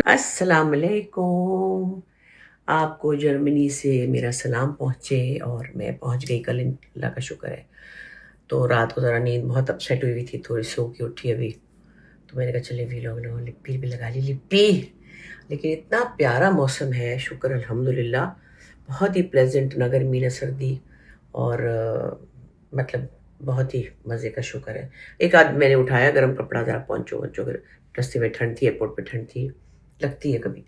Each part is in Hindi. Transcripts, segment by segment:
अस्सलाम वालेकुम। आपको जर्मनी से मेरा सलाम पहुँचे और मैं पहुँच गई कल, अल्लाह का शुक्र है। तो रात को ज़रा नींद बहुत अपसेट हुई थी, थोड़ी सो के उठी अभी। तो मैंने कहा चलिए वीलॉग लगाओ, लिप्पी भी लगा ली लिप्पी। लेकिन इतना प्यारा मौसम है, शुक्र अल्हम्दुलिल्लाह। बहुत ही प्लेजेंट, ना गर्मी ना सर्दी, और मतलब बहुत ही मज़े का शुक्र है। एक आध मैंने उठाया गर्म कपड़ा, ज़रा पोंचो वोंचो, अगर रास्ते में ठंड थी, एयरपोर्ट पे ठंड थी, लगती है कभी।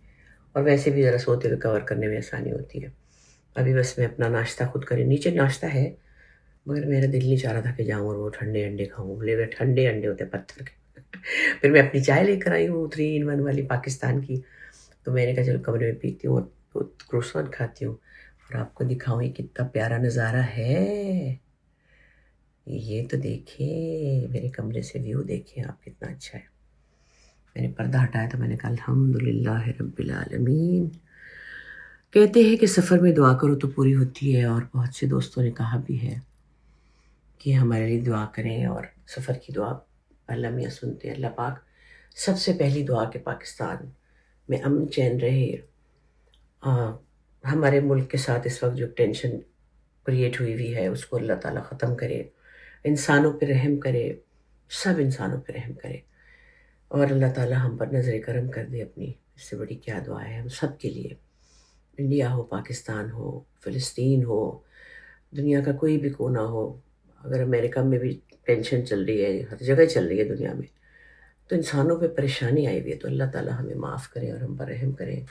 और वैसे भी ज़रा सोते हुए कवर करने में आसानी होती है। अभी बस मैं अपना नाश्ता खुद करी, नीचे नाश्ता है, मगर मेरा दिल नहीं चाह रहा था कि जाऊँ और वो ठंडे अंडे खाऊँ। बोले वे ठंडे अंडे होते हैं पत्थर के। फिर मैं अपनी चाय लेकर आई हूँ 3 in 1 वाली पाकिस्तान की। तो मैंने कहा चलो कमरे में पीती हूँ और क्रोसान खाती हूँ और आपको दिखाऊँ ये कितना प्यारा नज़ारा है। ये तो देखिए, मेरे कमरे से व्यू देखिए आप, कितना अच्छा है। मैंने पर्दा हटाया तो मैंने कहा अल्हम्दुलिल्लाह रब्बिल आलमीन। कहते हैं कि सफ़र में दुआ करो तो पूरी होती है, और बहुत से दोस्तों ने कहा भी है कि हमारे लिए दुआ करें, और सफ़र की दुआ अल्लाह मियाँ सुनते हैं। अल्लाह पाक सबसे पहली दुआ के पाकिस्तान में अमन चैन रहे। हमारे मुल्क के साथ इस वक्त जो टेंशन क्रिएट हुई हुई है उसको अल्लाह ताला ख़त्म करे, इंसानों पे रहम करे, सब इंसानों पे रहम करे, और अल्लाह ताला हम पर नज़र करम कर दे अपनी। इससे बड़ी क्या दुआ है हम सब के लिए। इंडिया हो, पाकिस्तान हो, फ़िलिस्तीन हो, दुनिया का कोई भी कोना हो, अगर अमेरिका में भी टेंशन चल रही है, हर जगह चल रही है दुनिया में, तो इंसानों पे परेशानी आई हुई है, तो अल्लाह ताला हमें माफ़ करे और हम पर रहम करे।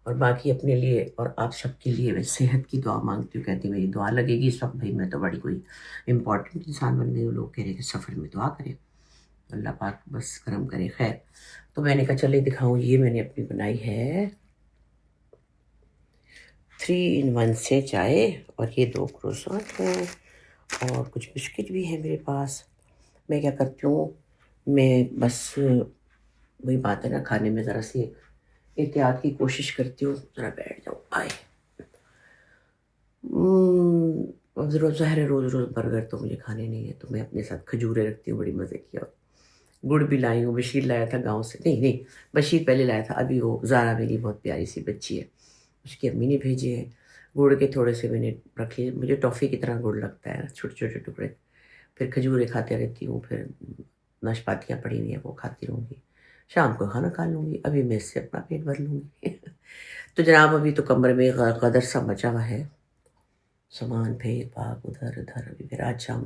और बाकी अपने लिए और आप सबके लिए मैं सेहत की दुआ मांगती हूँ। कहती मेरी दुआ लगेगी इस वक्त, भाई मैं तो बड़ी कोई इम्पोर्टेंट इंसान बन गई हूँ। लोग कह रहे कि सफ़र में दुआ करें, अल्लाह पाक बस करम करे। खैर, तो मैंने कहा चले दिखाऊँ, ये मैंने अपनी बनाई है 3 in 1 से चाय, और ये 2 क्रोसेंट हैं, और कुछ बिस्किट भी है मेरे पास। मैं क्या करती हूँ, मैं बस वही बात है ना, खाने में ज़रा सी एहतियात की कोशिश करती हूँ। ज़रा बैठ जाऊँ, आए रोज़ ज़ाहिर है, रोज़ रोज़ बर्गर तो मुझे खाने नहीं है, तो मैं अपने साथ खजूरें रखती हूँ बड़ी मज़े की, और गुड़ भी लाई हूँ। बशीर लाया था गाँव से, नहीं नहीं, बशीर पहले लाया था, अभी वो ज़ारा मेरी बहुत प्यारी सी बच्ची है, उसकी अम्मी ने भेजे हैं। गुड़ के थोड़े से मैंने रख लिए, मुझे टॉफ़ी की तरह गुड़ लगता है, छोटे छोटे टुकड़े। फिर खजूरें खाते रहती हूँ, फिर नाशपातियाँ पड़ी हुई हैं वो खाती रहूँगी, शाम को खाना खा लूँगी, अभी मैं इससे अपना पेट भर लूँगी। तो जनाब अभी तो कमरे में गदर सा मचा हुआ है, सामान फेंक भाग उधर उधर। अभी फिर आज शाम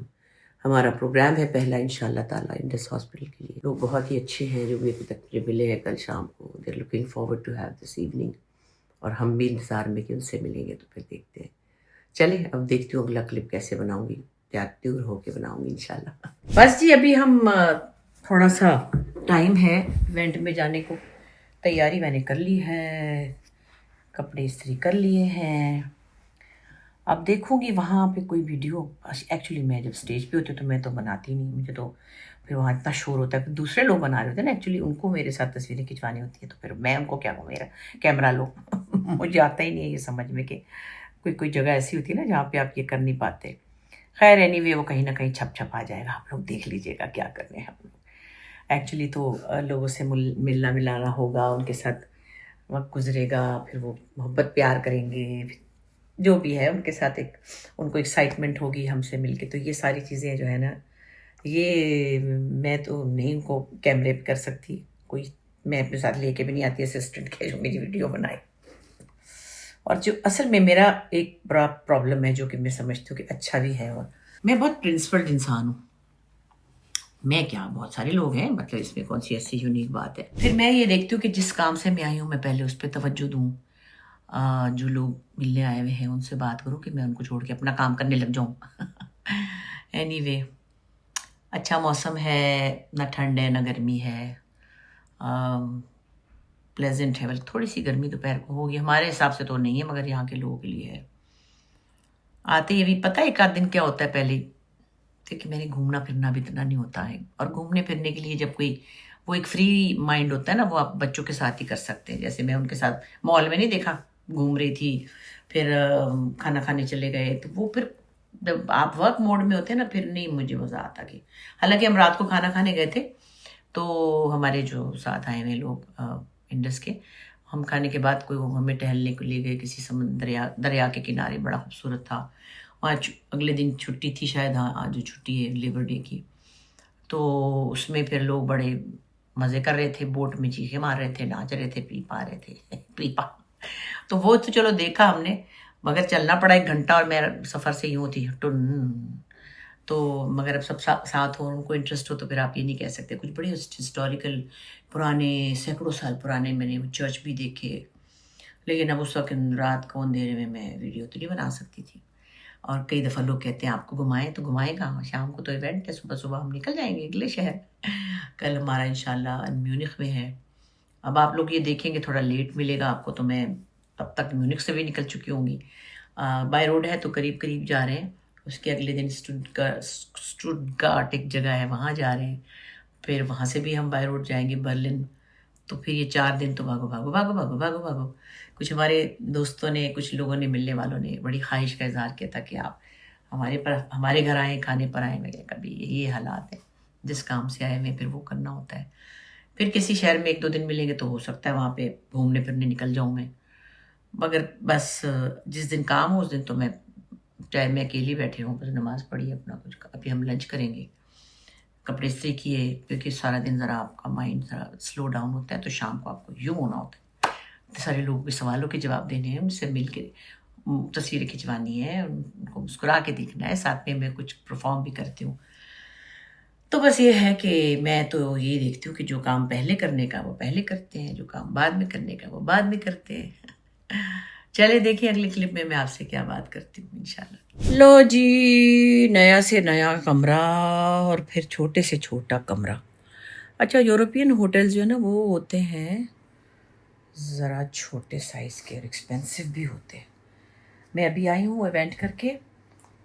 हमारा प्रोग्राम है पहला इंशाल्लाह ताला इंडस हॉस्पिटल के लिए। लोग बहुत ही अच्छे हैं जो भी अभी तक मुझे मिले हैं कल शाम को, they are looking forward to have this evening, और हम भी इंतज़ार में कि उनसे मिलेंगे। तो फिर देखते हैं, चले अब देखती हूँ अगला क्लिप कैसे बनाऊँगी, त्याग होके बनाऊँगी इंशाल्लाह। बस जी, अभी हम थोड़ा सा टाइम है इवेंट में जाने को, तैयारी मैंने कर ली है, कपड़े इस्त्री कर लिए हैं। अब देखूँगी वहाँ पे कोई वीडियो। एक्चुअली मैं जब स्टेज पे होती हूँ तो मैं तो बनाती नहीं, मुझे तो फिर वहाँ इतना शोर होता है, दूसरे लोग बना रहे होते हैं ना, एक्चुअली उनको मेरे साथ तस्वीरें खिंचवानी होती है, तो फिर मैं उनको क्या कहूँ, मेरा कैमरा लो। मुझे आता ही नहीं है ये समझ में कि कोई कोई जगह ऐसी होती है ना जहाँ पे आप ये कर नहीं पाते। खैर एनीवे, वो कहीं ना कहीं छप छप आ जाएगा, आप लोग देख लीजिएगा क्या करने हैं हम लोग। एक्चुअली तो लोगों से मिलना मिलाना होगा, उनके साथ वक्त गुजरेगा, फिर वो मोहब्बत प्यार करेंगे, जो भी है उनके साथ एक उनको एक्साइटमेंट होगी हमसे मिलके। तो ये सारी चीज़ें जो है ना, ये मैं तो नहीं उनको कैमरे पे कर सकती, कोई मैं अपने साथ लेके भी नहीं आती असिस्टेंट के जो मेरी वीडियो बनाए। और जो असल में मेरा एक बड़ा प्रॉब्लम है जो कि मैं समझती हूँ कि अच्छा भी है, और मैं बहुत प्रिंसिपल्ड इंसान हूँ। मैं क्या, बहुत सारे लोग हैं, मतलब इसमें कौन सी ऐसी यूनिक बात है। फिर मैं ये देखती हूँ कि जिस काम से मैं आई हूँ मैं पहले उस पर तवज्जो दूँ। जो लोग मिलने आए हुए हैं उनसे बात करूँ कि मैं उनको छोड़ के अपना काम करने लग जाऊँ। एनीवे, अच्छा मौसम है, ना ठंड है ना गर्मी है, प्लेजेंट है। बल्कि थोड़ी सी गर्मी दोपहर को होगी, हमारे हिसाब से तो नहीं है मगर यहाँ के लोगों के लिए है। आते ये भी पता है एक आध दिन क्या होता है पहले, देखिए मैंने घूमना फिरना भी इतना नहीं होता है, और घूमने फिरने के लिए जब कोई वो एक फ्री माइंड होता है ना, वो आप बच्चों के साथ ही कर सकते हैं। जैसे मैं उनके साथ मॉल में नहीं देखा, घूम रही थी, फिर खाना खाने चले गए, तो वो फिर जब आप वर्क मोड में होते हैं ना, फिर नहीं मुझे मज़ा आता। कि हालांकि हम रात को खाना खाने गए थे, तो हमारे जो साथ आए हुए लोग इंडस के। हम खाने के बाद कोई हमें टहलने को ले गए किसी समुद्र दरिया के किनारे, बड़ा खूबसूरत था। आज अगले दिन छुट्टी थी शायद, हाँ आज जो छुट्टी है लेबर डे की, तो उसमें फिर लोग बड़े मज़े कर रहे थे, बोट में चीखे मार रहे थे, नाच रहे थे, पी पा रहे थे पीपा। तो वो तो चलो देखा हमने, मगर चलना पड़ा 1 घंटा और मेरा सफ़र से यूँ थी टुन। तो मगर अब सब साथ हो, उनको इंटरेस्ट हो, तो फिर आप ये नहीं कह सकते। कुछ बड़े हिस्टोरिकल पुराने सैकड़ों साल पुराने मैंने चर्च भी देखे, लेकिन अब उस वक्त रात को अंधेरे में मैं वीडियो तो नहीं बना सकती थी। और कई दफ़ा लोग कहते हैं आपको घुमाएं, तो घुमाएं कहाँ, शाम को तो इवेंट है, सुबह सुबह हम निकल जाएंगे अगले शहर। कल हमारा इंशाल्लाह म्यूनिख में है। अब आप लोग ये देखेंगे थोड़ा लेट मिलेगा आपको, तो मैं तब तक म्यूनिख से भी निकल चुकी होंगी। बाय रोड है तो करीब करीब जा रहे हैं। उसके अगले दिन स्टुटगार्ट एक जगह है, वहाँ जा रहे हैं। फिर वहाँ से भी हम बाय रोड जाएंगे बर्लिन। तो फिर ये 4 दिन तो भागो भागो भागो भागो भागो भागो। कुछ हमारे दोस्तों ने, कुछ लोगों ने, मिलने वालों ने बड़ी ख्वाहिश का इजहार किया था कि आप हमारे घर आए, खाने पर आए। मैं कभी ये हालात है, जिस काम से आए हमें फिर वो करना होता है। फिर किसी शहर में 1-2 दिन मिलेंगे तो हो सकता है वहाँ पे घूमने फिरने निकल जाऊँ मैं। मगर बस जिस दिन काम हो उस दिन तो मैं, चाहे मैं अकेली बैठी रहूँ, बस नमाज़ पढ़ी अपना कुछ। अभी हम लंच करेंगे, कपड़े इस्त्री किए, क्योंकि सारा दिन ज़रा आपका माइंड ज़रा स्लो डाउन होता है, तो शाम को आपको यूँ होना होता है। तो सारे लोगों के सवालों के जवाब देने हैं, उनसे मिल के तस्वीरें खिंचवानी है, उनको मुस्कुरा के देखना है, साथ में मैं कुछ परफॉर्म भी करती हूँ। तो बस ये है कि मैं तो ये देखती हूँ कि जो काम पहले करने का वो पहले करते हैं, जो काम बाद में करने का वो बाद में करते हैं। चले देखिए अगली क्लिप में मैं आपसे क्या बात करती हूँ इंशाल्लाह। लो जी, नया से नया कमरा और फिर छोटे से छोटा कमरा। अच्छा, यूरोपियन होटल्स जो है ना वो होते हैं ज़रा छोटे साइज़ के और एक्सपेंसिव भी होते हैं। मैं अभी आई हूँ इवेंट करके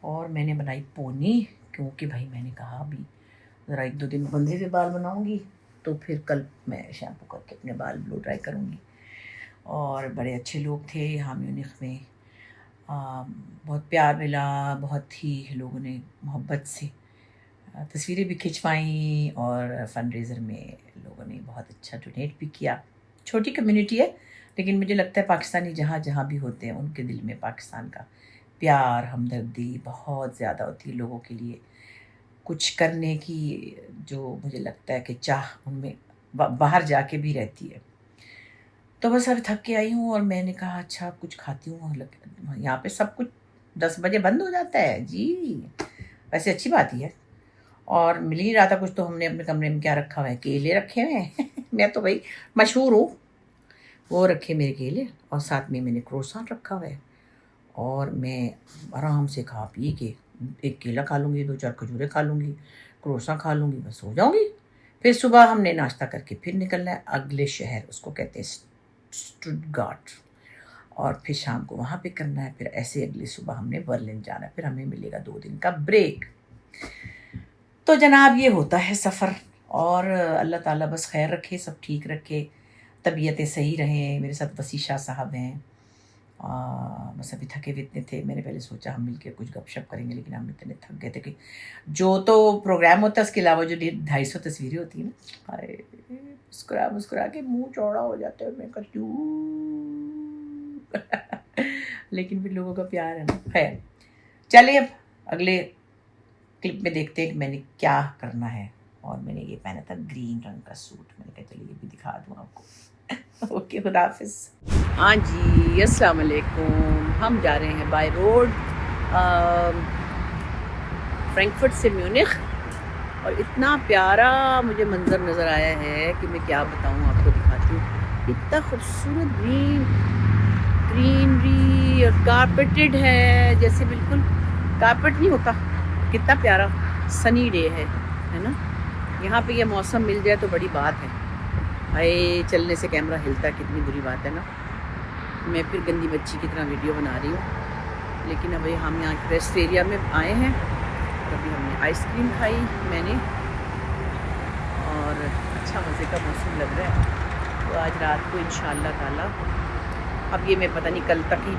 और मैंने बनाई पोनी, क्योंकि भाई मैंने कहा अभी ज़रा 1-2 दिन बंधे हुए बाल बनाऊँगी, तो फिर कल मैं शैम्पू करके अपने बाल ब्लो ड्राई करूँगी। और बड़े अच्छे लोग थे यहाँ म्यूनिख में, बहुत प्यार मिला, बहुत ही लोगों ने मोहब्बत से तस्वीरें भी खिंचवाईं और फंड रेज़र में लोगों ने बहुत अच्छा डोनेट भी किया। छोटी कम्युनिटी है, लेकिन मुझे लगता है पाकिस्तानी जहाँ जहाँ भी होते हैं उनके दिल में पाकिस्तान का प्यार, हमदर्दी बहुत ज़्यादा होती है लोगों के लिए। कुछ करने की जो मुझे लगता है कि चाह उनमें बाहर जाके भी रहती है। तो बस अभी थक के आई हूँ और मैंने कहा अच्छा कुछ खाती हूँ। यहाँ पे सब कुछ 10 बजे बंद हो जाता है जी, वैसे अच्छी बात ही है। और मिल ही रहा था कुछ, तो हमने अपने कमरे में क्या रखा हुआ है, केले रखे हुए हैं। मैं तो भाई मशहूर हूँ, वो रखे मेरे केले, और साथ में मैंने क्रोसान रखा हुआ है। और मैं आराम से खा पी के 1 केला खा लूँगी, 2-4 खजूरें खा लूँगी, क्रोसान खा लूँगी, बस हो जाऊँगी। फिर सुबह हमने नाश्ता करके फिर निकलना है अगले शहर, उसको कहते हैं स्टुटगार्ट, और फिर शाम को वहाँ पे करना है। फिर ऐसे अगली सुबह हमने बर्लिन जाना है, फिर हमें मिलेगा 2 दिन का ब्रेक। तो जनाब ये होता है सफ़र, और अल्लाह ताला बस खैर रखे, सब ठीक रखे, तबीयतें सही रहें। मेरे साथ वसी शाह साहब हैं, बस अभी थके हुए इतने थे, मैंने पहले सोचा हम मिलकर कुछ गपशप करेंगे, लेकिन हम इतने थक गए थे कि जो तो प्रोग्राम होता है उसके अलावा जो 250 तस्वीरें होती हैं ना, हाय मुस्कुरा मुस्कुरा के मुंह चौड़ा हो जाता है। मैं कहती हूँ लेकिन फिर लोगों का प्यार है ना। खैर चलिए अब अगले क्लिप में देखते हैं कि मैंने क्या करना है। और मैंने ये पहना था ग्रीन रंग का सूट, मैंने कहा चलिए ये भी दिखा दूँ आपको। ओके, खुदा हाफिज़। हाँ जी, अस्सलाम वालेकुम। हम जा रहे हैं बाय रोड फ्रैंकफर्ट से म्यूनिख, और इतना प्यारा मुझे मंज़र नज़र आया है कि मैं क्या बताऊँ, आपको दिखाती हूँ। इतना खूबसूरत ग्रीनरी और कारपेटेड है, जैसे बिल्कुल कारपेट नहीं होता। कितना प्यारा सनी डे है ना। यहाँ पे ये मौसम मिल जाए तो बड़ी बात है। भाई चलने से कैमरा हिलता, कितनी बुरी बात है ना। मैं फिर गंदी बच्ची की तरह वीडियो बना रही हूँ, लेकिन अभी हम यहाँ रेस्ट एरिया में आए हैं। अभी हमने आइसक्रीम खाई मैंने, और अच्छा मज़े का मौसम लग रहा है। तो आज रात को इंशाअल्लाह ताला, अब ये मैं पता नहीं कल तक ही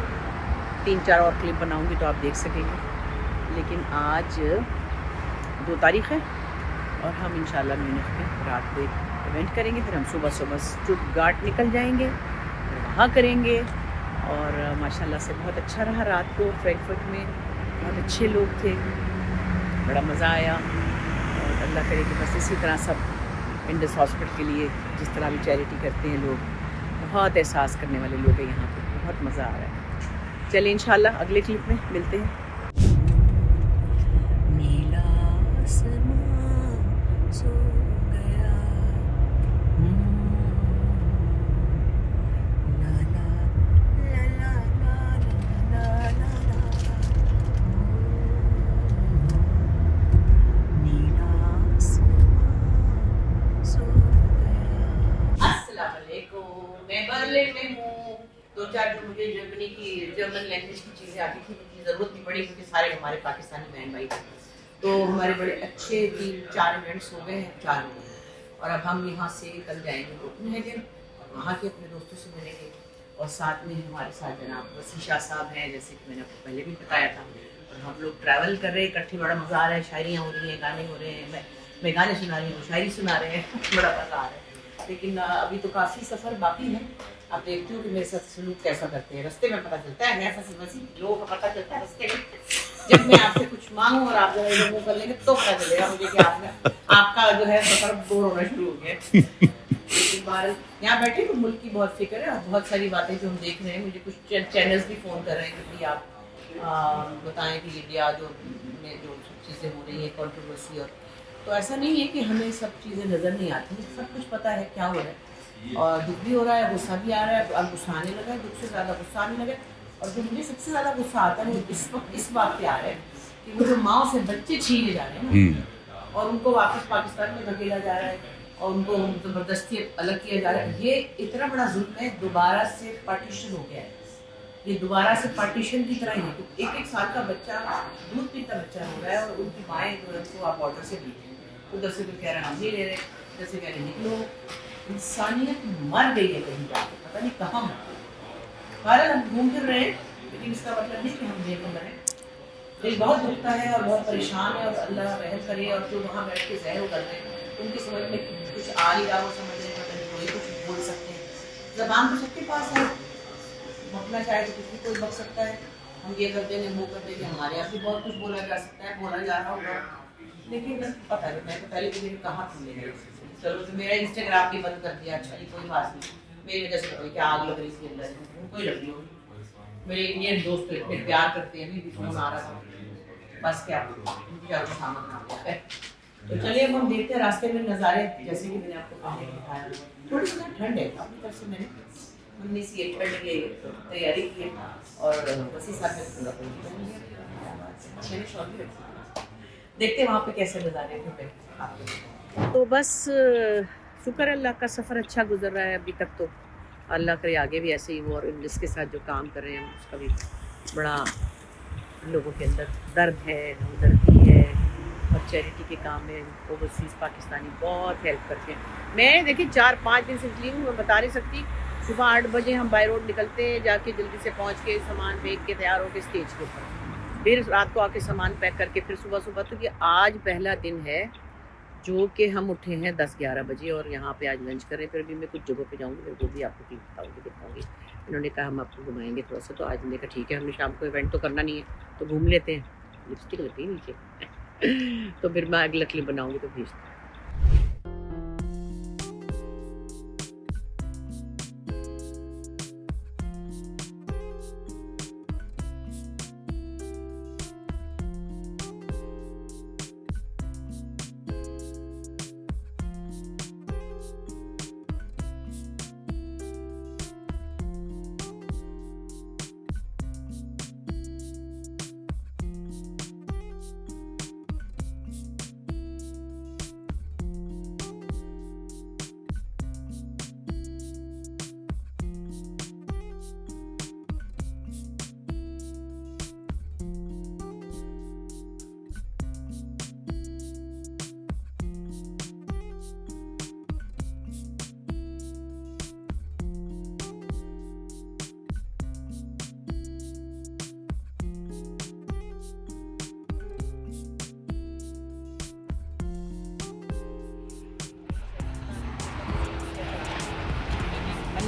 3-4 और क्लिप बनाऊँगी तो आप देख सकेंगे, लेकिन आज 2 तारीख़ है और हम इंशाअल्लाह म्यूनिख में रात को एक इवेंट करेंगे, फिर हम सुबह सुबह स्टुटगार्ट निकल जाएंगे, वहाँ करेंगे। और माशाल्लाह से बहुत अच्छा रहा रात को फ्रैंकफर्ट में, बहुत अच्छे लोग थे, बड़ा मज़ा आया। और अल्लाह करे कि बस इसी तरह सब इंडस हॉस्पिटल के लिए जिस तरह भी चैरिटी करते हैं लोग, बहुत एहसास करने वाले लोग हैं यहाँ पे, बहुत मज़ा आ रहा है। चलिए इंशाल्लाह अगले क्लिप में मिलते हैं। नीला आसमां सो गया, ला ला ला ला ला ला ला ला, नीला आसमां सो गया। अस्सलाम वालेकुम, मैं बर्लिन में हूँ। दो चार जो मुझे जर्मन लैंग्वेज की चीज़ें आती थी, मुझे ज़रूरत नहीं पड़ी क्योंकि सारे हमारे पाकिस्तानी बहन भाई थे। तो हमारे बड़े अच्छे 3-4 इवेंट्स हो गए हैं 4 में, और अब हम यहाँ से कल जाएंगे कोपेनहेगन, वहाँ के अपने दोस्तों से मिलेंगे। और साथ में हमारे साथ जनाब वसी शाह साहब हैं, जैसे कि मैंने आपको पहले भी बताया था। और हम लोग ट्रैवल कर रहे हैं इकट्ठे, बड़ा मज़ा आ रहा है, शायरियाँ हो रही हैं, गाने हो रहे हैं, मैं गाने सुना रही हूँ, शायरी सुना रहे हैं बड़ा मज़ा आ रहा है। लेकिन अभी तो काफ़ी सफ़र बाकी है। आप देखती हो कि मेरे साथ सलूक कैसा करते हैं, रास्ते में पता चलता है, ऐसा वैसी लोगों का पता चलता है रास्ते में। जब मैं आपसे कुछ मांगूं और आप जरा इधर मुंह कर लेंगे तो पता चलेगा मुझे कि आपका जो है सफ़र बोर होना शुरू हो गया। लेकिन बाहर यहाँ बैठे तो मुल्क की बहुत फिक्र है, और बहुत सारी बातें जो हम देख रहे हैं। मुझे कुछ चैनल्स भी फ़ोन कर रहे हैं कि भाई आप बताएं कि इंडिया जो में जो चीज़ें हो रही हैं, कंट्रोवर्सी, और तो ऐसा नहीं है कि हमें सब चीज़ें नज़र नहीं आती, सब कुछ पता है क्या हो रहा है। और दुख भी हो रहा है, गुस्सा भी आ रहा है। अब गुस्सा आने लगा है, दुख से ज़्यादा गुस्सा आने लगा है। और जो मुझे सबसे ज़्यादा गुस्सा आता है वो इस बात पे आ रहा है कि वो जो माँ से बच्चे छीने जा रहे हैं ना, और उनको वापस पाकिस्तान में धकेला जा रहा है, और उनको ज़बरदस्ती अलग किया जा रहा है। ये इतना बड़ा जुल्म है, दोबारा से पार्टीशन हो गया है। ये दोबारा से पार्टीशन की तरह ही है। 1-1 साल का बच्चा, दूध पीता बच्चा हो रहा है, और उनकी माएँ जो है उसको आप ऑर्डर से दी हैं, उधर से कोई कह रहा है हम नहीं ले रहे, इधर से कह रहे निकलो। इंसानियत मर गई है कहीं जाके, पता नहीं कहाँ मर गई। भारत हम घूम फिर रहे हैं, लेकिन इसका मतलब नहीं कि हम बेगम बने। दिल बहुत दुखता है और बहुत परेशान है, और अल्लाह रहम करे। और जो वहाँ बैठ के ज़हर कर रहे हैं, उनकी समझ में कुछ आ नहीं रहा, वो समझ रहे हैं पता नहीं कोई कुछ बोल सकते हैं। ज़बान तो सबके पास है, बकना चाहे तो कुछ भी कोई बक सकता है। हम ये कर देंगे, वो कर देंगे, हमारे यहाँ भी बहुत कुछ बोला जा सकता है, बोला जा रहा होगा। लेकिन पता नहीं, मैं तो पहले भी कहाँ सुनने गई। चलो तो मेरा इंस्टाग्राम भी बंद कर दिया, अच्छा जी कोई बात नहीं, मेरी वजह से कोई क्या आग लग रही थी अंदर, कोई लग रही होगी। मेरे इंडियन दोस्त तो इतने प्यार करते हैं, अभी भी फोन आ रहा था, बस क्या सामान आ गया। तो चलिए अब हम देखते हैं रास्ते में नज़ारे, जैसे कि मैंने आपको पहले दिखाया। थोड़ी सी ठंड है, अपनी तरफ से मैंने 19 ये ठंड की तैयारी की है, और उसी साथ में पूरा मैंने शॉर्ट भी रखी। देखते हैं वहाँ पे कैसे नज़ारे हैं। तो बस शुक्र अल्लाह का, सफ़र अच्छा गुजर रहा है अभी तक। तो अल्लाह करे आगे भी ऐसे ही हो, और जिसके साथ जो काम कर रहे हैं उसका भी बड़ा लोगों के अंदर दर्द है, हमदर्दी है, और चैरिटी के काम में ओवरसीज़ पाकिस्तानी बहुत हेल्प करते हैं। मैं देखिए 4-5 दिन से निकली हूँ, मैं बता नहीं सकती। सुबह 8 बजे हम बाई रोड निकलते हैं, जाके जल्दी से पहुँच के सामान फेंक के तैयार होकर स्टेज के ऊपर, फिर रात को आके सामान पैक करके फिर सुबह। तो ये आज पहला दिन है जो कि हम उठे हैं 10-11 बजे, और यहाँ पे आज लंच करें। फिर भी मैं कुछ जगहों पे जाऊँगी, फिर वो भी आपको ठीक बताऊँगी, दिखाऊँगी। इन्होंने कहा हम आपको घुमाएंगे थोड़ा सा, तो आज मैंने कहा ठीक है, हमने शाम को इवेंट तो करना नहीं है तो घूम लेते हैं। लिपस्टिक लग गई नीचे तो फिर मैं अगला क्लिप बनाऊँगी तो भेजती हूँ।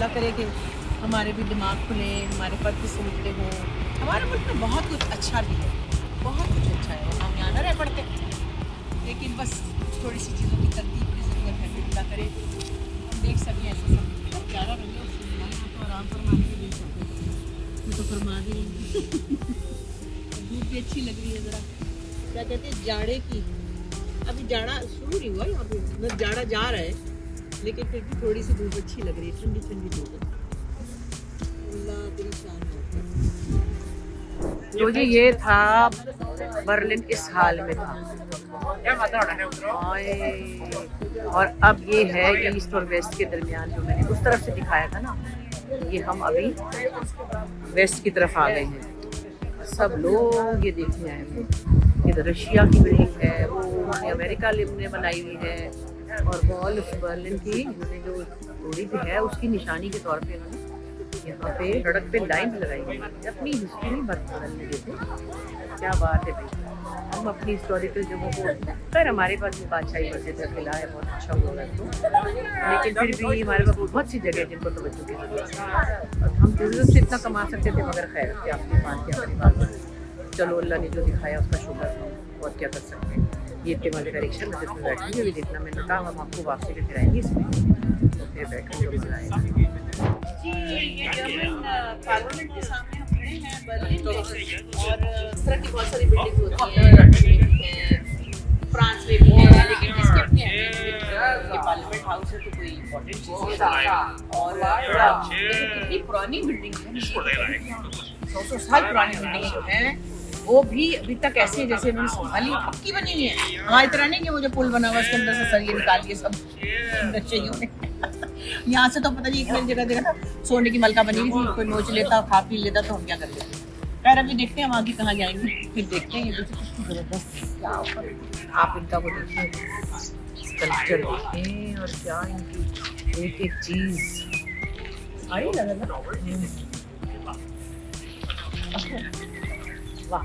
अल्लाह करे कि हमारे भी दिमाग खुले, हमारे पद भी सुनते हो। हमारे मुल्क में बहुत कुछ अच्छा भी है, बहुत कुछ अच्छा है, हम यहाँ न रह पड़ते, लेकिन बस थोड़ी सी चीज़ों की तरतीब की ज़रूरत है कि अल्लाह करे हम देख सकें ऐसा सब ज़्यादा रंगे तो आराम फरमाने के देख सकते, मैं तो फरमा दी धूप भी अच्छी लग रही है, ज़रा क्या कहते हैं जाड़े की, अभी जाड़ा शुरू नहीं हुआ यहाँ पे, मतलब जाड़ा जा रहा है, लेकिन फिर भी थोड़ी सी धूप अच्छी लग रही है, ठंडी ठंडी धूप है। अल्लाह तेरी शान है। तो जी ये था बर्लिन इस हाल में था, और अब ये है ईस्ट और वेस्ट के दरमियान, जो मैंने उस तरफ से दिखाया था ना, ये हम अभी वेस्ट की तरफ आ गए हैं। सब लोग ये देखने आए हैं, इधर रशिया की बिल्डिंग है, वो अमेरिका ने बनाई हुई है, और वॉल उस बर्लिन की जो तोड़ी भी है उसकी निशानी के तौर पे उन्होंने यहाँ पे सड़क पे लाइन लगाई हुई है, अपनी हिस्ट्री नहीं बदलने देते। क्या बात है भाई, हम अपनी हिस्टोरिकल जगहों को, खैर हमारे पास भी बादशाही मस्जिद का किला है, बहुत अच्छा हुआ है तो, लेकिन फिर भी हमारे पास बहुत सी जगह है जिनको तवज्जो की जरूरत है, और हम टूरिज्म से इतना कमा सकते थे, मगर खैर क्या आपकी बात, चलो अल्लाह ने जो दिखाया उसका शुक्र है, और क्या कर सकते हैं। ये वाले का रिक्शा में जिसमें बैठेंगे भी देखना, मैंने कहा हम आपको वापसी लेकर आएंगे इसमें, तो फिर बैठेंगे तो मजा आएगा। जी ये जर्मन पार्लियामेंट के सामने हम खड़े हैं बर्लिन में, और इस तरह की बहुत सारी बिल्डिंग होती हैं, लंदन में है, फ्रांस में भी है, लेकिन इसके अपने ये पार्लियामेंट हाउस है तो कोई इम्पोर्टेंट चीज़ है, और कितनी पुरानी बिल्डिंग है, 100 साल पुरानी बिल्डिंग जो है वो भी अभी तक ऐसे जैसे उन्होंने संभाली, पक्की बनी हुई है। हमारी तरह नहीं कि वो जो पुल बना हुआ उसके अंदर से सरिये निकाल के सब चाहिए यहाँ से तो पता नहीं एक जगह जगह सोने की मलका बनी हुई थी, कोई नोच लेता खा पी लेता तो हम क्या कर लेते। खैर अभी देखते हैं हम आगे कहाँ जाएंगे, फिर देखते हैं। ये कितनी जबरदस्त, क्या आप इनका वो देखिए, कल्चर देखें, और क्या इनकी एक एक चीज़ आई लगा ना, वाह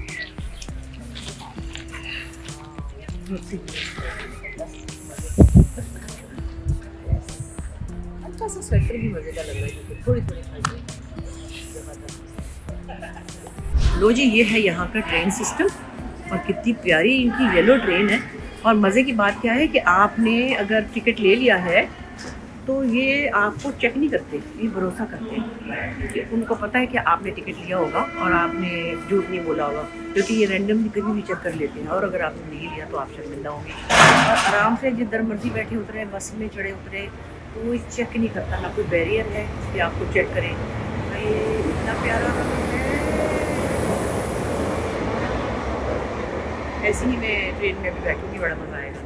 अच्छा सा स्वेटर भी मजेदार लग रहा है, थोड़ी थोड़ी। लो जी ये है यहाँ का ट्रेन सिस्टम, और कितनी प्यारी इनकी येलो ट्रेन है, और मज़े की बात क्या है कि आपने अगर टिकट ले लिया है तो ये आपको चेक नहीं करते, ये भरोसा करते हैं कि उनको पता है कि आपने टिकट लिया होगा और आपने झूठ नहीं बोला होगा, क्योंकि ये रैंडमली कभी भी चेक कर लेते हैं, और अगर आपने नहीं लिया तो आप शर्मिंदा होंगे। और आराम से जिधर मर्जी बैठे उतरे, बस में चढ़े उतरे, कोई चेक नहीं करता, ना कोई बैरियर है कि आपको चेक करें। ये इतना प्यारा है, ऐसे ही मैं ट्रेन में भी बैठूँगी, बड़ा मज़ा आएगा।